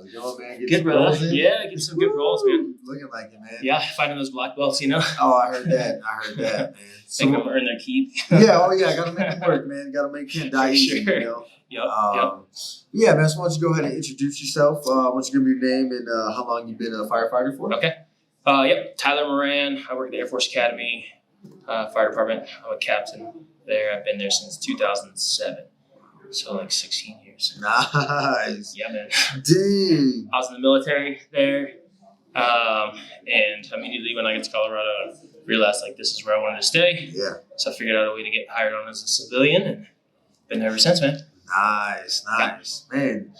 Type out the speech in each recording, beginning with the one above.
How's it going, man? Get Good, some brother. rolls in? Yeah, get some good rolls, man. Looking like it, man. Yeah, finding those black belts, you know. Oh, I heard that, man. So, Make them earn their keep. yeah, gotta make it work, man. Gotta make Ken die easy, Sure. you know. Yep. Yeah, man. So why don't you go ahead and introduce yourself? Why don't you give me your name and how long you've been a firefighter for? Okay. Yep. Tyler Moran. I work at the Air Force Academy, Fire Department. I'm a captain there. I've been there since 2007. So like 16 years. Nice. Yeah, man. Dang. I was in the military there. And immediately when I got to Colorado, I realized like this is where I wanted to stay. Yeah. So I figured out a way to get hired on as a civilian and been there ever since, man. Nice. Man,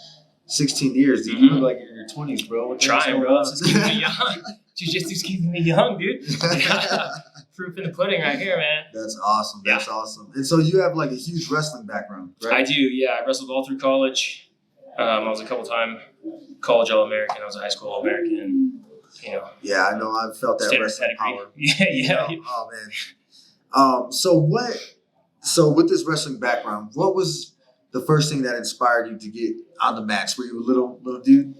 16 years. Dude. Mm-hmm. You look like you're in your 20s, bro. What the hell's Trying, going bro. on? It's just keeping me young. Jiu-Jitsu's keeping me young, dude. Proof in the pudding right here, man. That's awesome. That's awesome. And so you have like a huge wrestling background, right? I do, yeah. I wrestled all through college. I was a couple-time college All-American. I was a high school All-American, you know. Yeah, I know. I've felt that wrestling power. Yeah. You know? Oh, man. So with this wrestling background, what was the first thing that inspired you to get on the mats? Were you a little dude?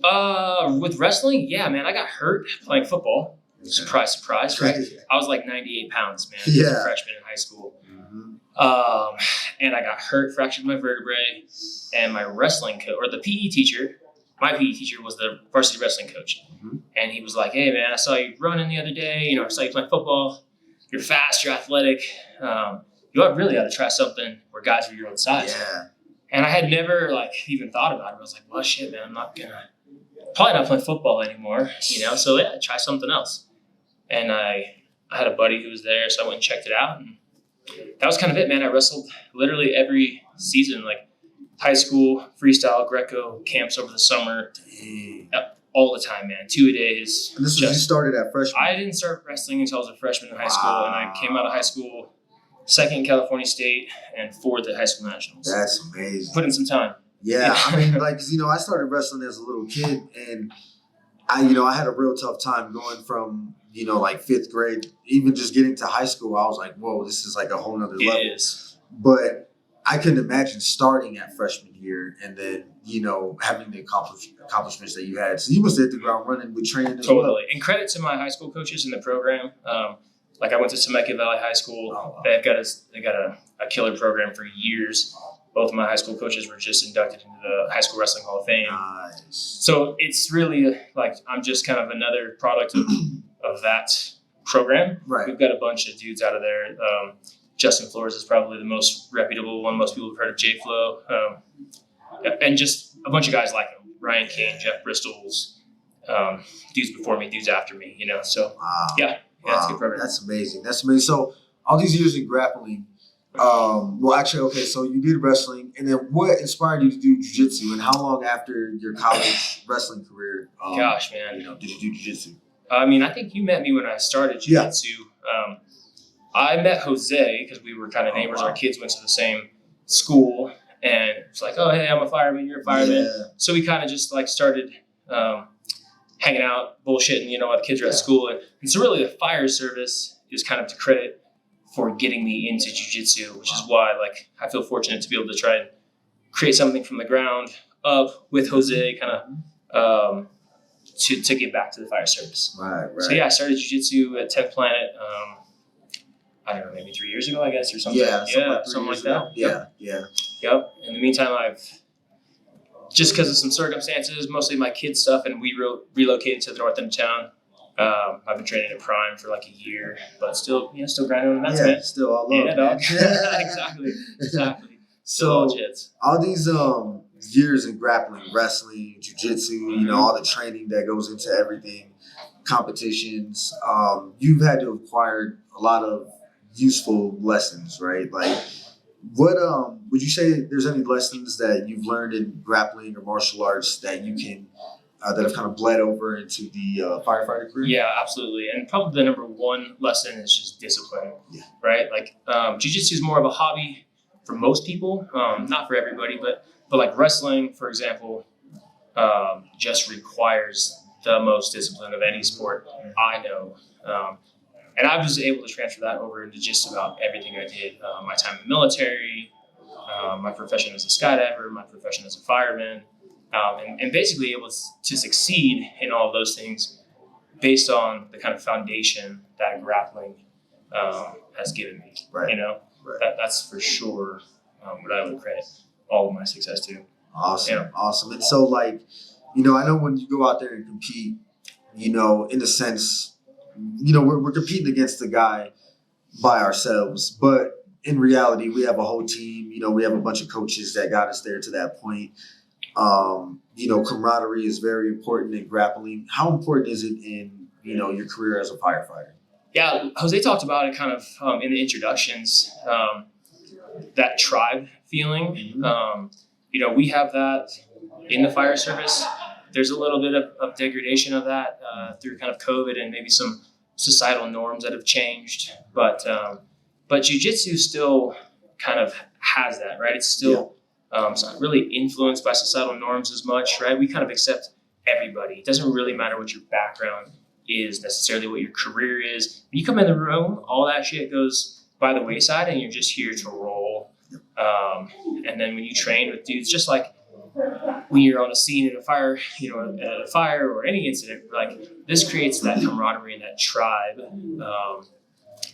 With wrestling, yeah, man. I got hurt playing football. Surprise, surprise, right? I was like 98 pounds, man. Yeah. As a freshman in high school. Mm-hmm. And I got hurt, fractured my vertebrae, and my wrestling coach, or the PE teacher, my PE teacher was the varsity wrestling coach. Mm-hmm. And he was like, hey, man, I saw you running the other day. You know, I saw you playing football. You're fast, you're athletic. You really ought to try something where guys are your own size. Yeah. And I had never like even thought about it. I was like, well, shit, man, I'm probably not playing football anymore, you know? So yeah, try something else. And I had a buddy who was there, so I went and checked it out. And that was kind of it, man. I wrestled literally every season, like high school, freestyle, Greco, camps over the summer. Dang. All the time, man. 2-a-days. And this was you started at freshman? I didn't start wrestling until I was a freshman in high school, and I came out of high school second in California State and fourth at high school nationals. That's amazing. Put in some time. Yeah, I mean, like, 'cause, you know, I started wrestling as a little kid, and I had a real tough time going from, you know, like 5th grade, even just getting to high school. I was like, whoa, this is like a whole nother level. It is. But I couldn't imagine starting at freshman year and then, you know, having the accomplishments that you had. So you must have hit the ground running with training as well. Totally. And credit to my high school coaches in the program. Like I went to Temecula Valley High School. Oh, wow. They got a killer program for years. Both of my high school coaches were just inducted into the High School Wrestling Hall of Fame. Nice. So it's really like I'm just kind of another product of that program. Right. We've got a bunch of dudes out of there. Justin Flores is probably the most reputable one. Most people have heard of J-Flow. And just a bunch of guys like him. Ryan Kane, Jeff Bristol's, dudes before me, dudes after me, you know. So, wow. Yeah, it's a good program. That's amazing. So all these years in grappling, so you did wrestling, and then what inspired you to do jiu-jitsu, and how long after your college wrestling career, Gosh, man. you know, did you do jiu-jitsu? I mean, I think you met me when I started jiu-jitsu. Yeah. I met Jose because we were kind of neighbors. Wow. Our kids went to the same school, and it's like, oh, hey, I'm a fireman, you're a fireman. Yeah. So we kind of just like started hanging out, bullshitting, you know, while the kids are at school. And so really the fire service is kind of to credit for getting me into jiu-jitsu, which is why like I feel fortunate to be able to try and create something from the ground up with Jose kind of to give back to the fire service. Right. So yeah, I started jiu-jitsu at 10th Planet, I don't know, maybe 3 years ago, I guess, or something. Yeah, something like that. Yeah. Yep. In the meantime, I've, just because of some circumstances, mostly my kids' stuff, and we relocated to the north end of town. I've been training at Prime for like a year, but still grinding on the mats, man. Still all love. Yeah, dog. Exactly. So all these years in grappling, wrestling, jiu-jitsu, you know, all the training that goes into everything, competitions, you've had to acquire a lot of useful lessons, right? Like, what would you say there's any lessons that you've learned in grappling or martial arts that you can that have kind of bled over into the firefighter career? Yeah, absolutely. And probably the number one lesson is just discipline, right? Like jiu-jitsu is more of a hobby for most people, not for everybody, but like wrestling, for example, just requires the most discipline of any sport I know. And I was able to transfer that over into just about everything I did. My time in the military, my profession as a skydiver, my profession as a fireman, and basically able to succeed in all of those things based on the kind of foundation that grappling has given me. Right. You know, Right. that's for sure what I would credit all of my success to. Awesome. Yeah. Awesome. And so, like, you know, I know when you go out there and compete, you know, in a sense, you know, we're competing against the guy by ourselves, but in reality, we have a whole team. You know, we have a bunch of coaches that got us there to that point. You know, camaraderie is very important in grappling. How important is it in, you know, your career as a firefighter? Yeah, Jose talked about it kind of in the introductions, that tribe feeling. Mm-hmm. You know, we have that in the fire service. There's a little bit of degradation of that through kind of COVID and maybe some societal norms that have changed. But jiu-jitsu still kind of has that, right? It's still it's not really influenced by societal norms as much, right? We kind of accept everybody. It doesn't really matter what your background is necessarily, what your career is. When you come in the room, all that shit goes by the wayside and you're just here to roll. And then when you train with dudes, just like when you're on a scene at a fire, you know, at a fire or any incident, like this creates that camaraderie and that tribe,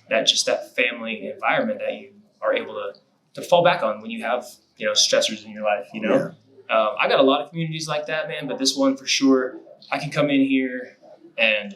that family environment that you are able to fall back on when you have, you know, stressors in your life, you know. I got a lot of communities like that, man, but this one for sure, I can come in here and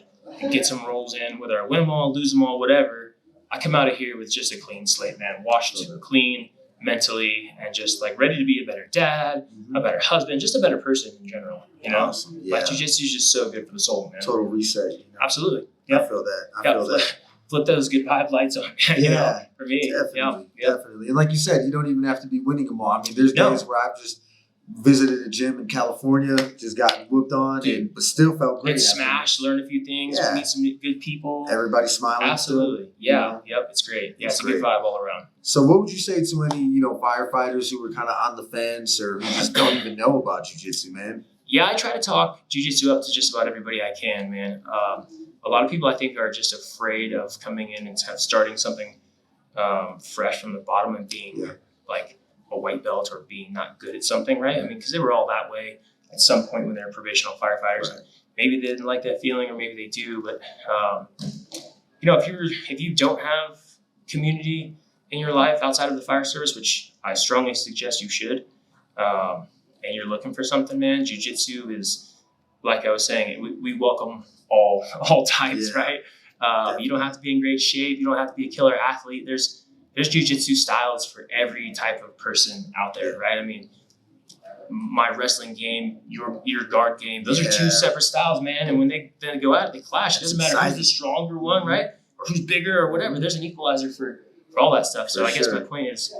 get some rolls in, whether I win them all, lose them all, whatever. I come out of here with just a clean slate, man, washed clean mentally and just like ready to be a better dad, a better husband, just a better person in general, you know. Awesome. Yeah. Like jiu-jitsu is just so good for the soul, man. Total reset. You know? Absolutely. I feel that. I feel that. Flip those good vibe lights on, you know, for me. Definitely. And like you said, you don't even have to be winning them all. I mean, there's days where I've just visited a gym in California, just gotten whooped on, but still felt great. Get smashed, learn a few things, meet some good people. Everybody smiling. Absolutely. Still, yeah. You know? Yep. It's great. Yeah, it's a good vibe all around. So what would you say to any, you know, firefighters who were kind of on the fence or who just don't even know about jiu-jitsu, man? Yeah, I try to talk jiu-jitsu up to just about everybody I can, man. A lot of people I think are just afraid of coming in and kind of starting something fresh from the bottom and being like a white belt or being not good at something, right? I mean, because they were all that way at some point when they were probational firefighters. Right. Maybe they didn't like that feeling, or maybe they do. But you know, if you don't have community in your life outside of the fire service, which I strongly suggest you should, and you're looking for something, man, jiu-jitsu is, like I was saying, we welcome all types, right? You don't have to be in great shape. You don't have to be a killer athlete. There's jiu-jitsu styles for every type of person out there, right? I mean, my wrestling game, your guard game, those are two separate styles, man. And when they go out, they clash. It doesn't matter who's the stronger one, right? Or who's bigger or whatever. There's an equalizer for all that stuff. So I guess my point is,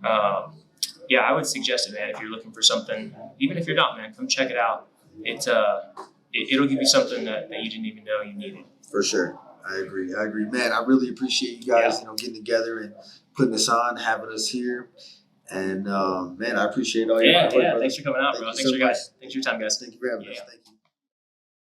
I would suggest it, man. If you're looking for something, even if you're not, man, come check it out. It'll give you something that you didn't even know you needed. For sure. I agree, man. I really appreciate you guys, you know, getting together and putting this on, having us here, and man, I appreciate all your work. Thanks for coming out, bro. Thanks for your time, guys. Thank you for having us. Thank you.